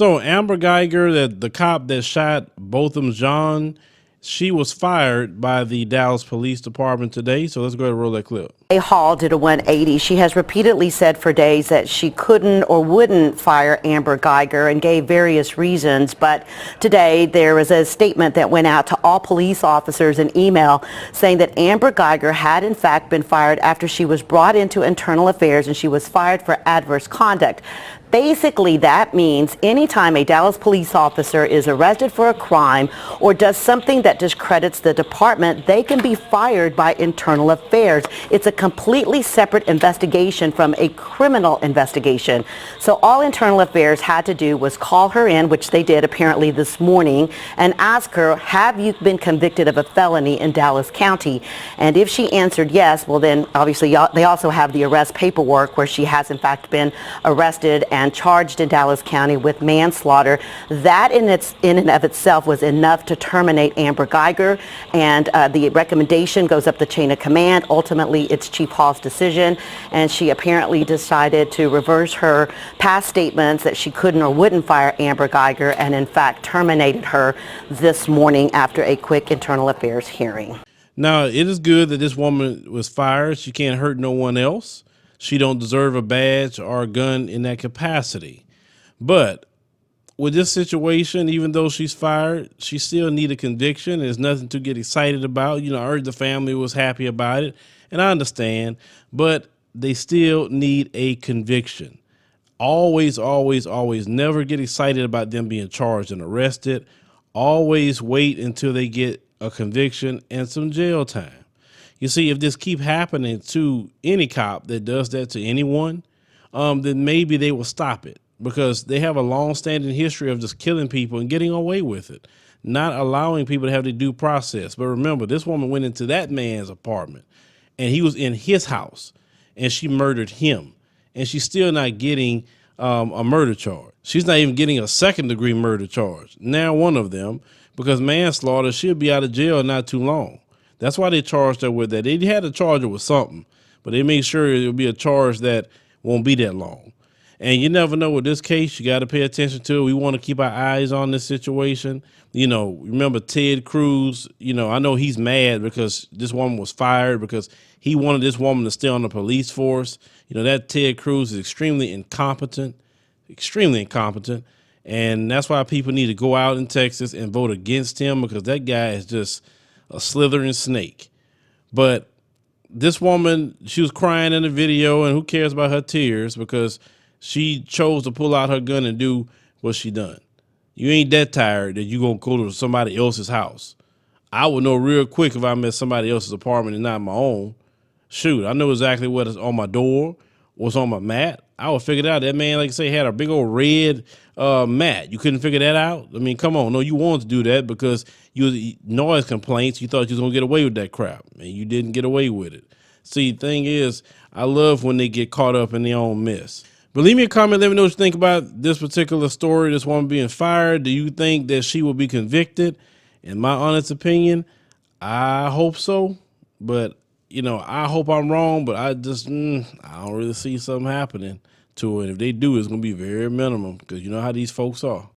So Amber Guyger, the cop that shot Botham Jean, she was fired by the Dallas Police Department today. So let's go ahead and roll that clip. Hall did a 180. She has repeatedly said for days that she couldn't or wouldn't fire Amber Guyger and gave various reasons. But today there was a statement that went out to all police officers in email saying that Amber Guyger had in fact been fired after she was brought into internal affairs and she was fired for adverse conduct. Basically, that means anytime a Dallas police officer is arrested for a crime or does something that discredits the department, they can be fired by internal affairs. It's a completely separate investigation from a criminal investigation. So all internal affairs had to do was call her in, which they did apparently this morning, and ask her, have you been convicted of a felony in Dallas County? And if she answered yes, well then obviously they also have the arrest paperwork where she has in fact been arrested and charged in Dallas County with manslaughter. That in and of itself was enough to terminate Amber Guyger, and the recommendation goes up the chain of command. Ultimately, it's Chief Hall's decision, and she apparently decided to reverse her past statements that she couldn't or wouldn't fire Amber Guyger, and in fact terminated her this morning after a quick internal affairs hearing. Now, it is good that this woman was fired. She can't hurt no one else. She don't deserve a badge or a gun in that capacity. But with this situation, even though she's fired, she still need a conviction. There's nothing to get excited about. You know, I heard the family was happy about it, and I understand, but they still need a conviction. Always, always, always never get excited about them being charged and arrested. Always wait until they get a conviction and some jail time. You see, if this keep happening to any cop that does that to anyone, then maybe they will stop it, because they have a long-standing history of just killing people and getting away with it, not allowing people to have the due process. But remember, this woman went into that man's apartment, and he was in his house, and she murdered him, and she's still not getting a murder charge. She's not even getting a second-degree murder charge. Now one of them, because manslaughter, she'll be out of jail not too long. That's why they charged her with that. They had to charge her with something, but they made sure it'll be a charge that won't be that long. And you never know with this case. You got to pay attention to it. We want to keep our eyes on this situation. You know, remember Ted Cruz, you know, I know he's mad because this woman was fired because he wanted this woman to stay on the police force. You know, that Ted Cruz is extremely incompetent. And that's why people need to go out in Texas and vote against him, because that guy is just a slithering snake. But this woman, she was crying in the video, and who cares about her tears, because she chose to pull out her gun and do what she done. You ain't that tired that you gonna go to somebody else's house. I would know real quick if I met somebody else's apartment and not my own. Shoot, I know exactly what is on my door, what's on my mat. I would figure it out. That man, like I say, had a big old red mat. You couldn't figure that out? I mean, come on. No, you wanted to do that because you was noise complaints. You thought you was going to get away with that crap, and you didn't get away with it. See, the thing is, I love when they get caught up in their own mess. But leave me a comment. Let me know what you think about this particular story, this woman being fired. Do you think that she will be convicted? In my honest opinion, I hope so. But, you know, I hope I'm wrong, but I just, I don't really see something happening to it. If they do, it's going to be very minimum, because you know how these folks are.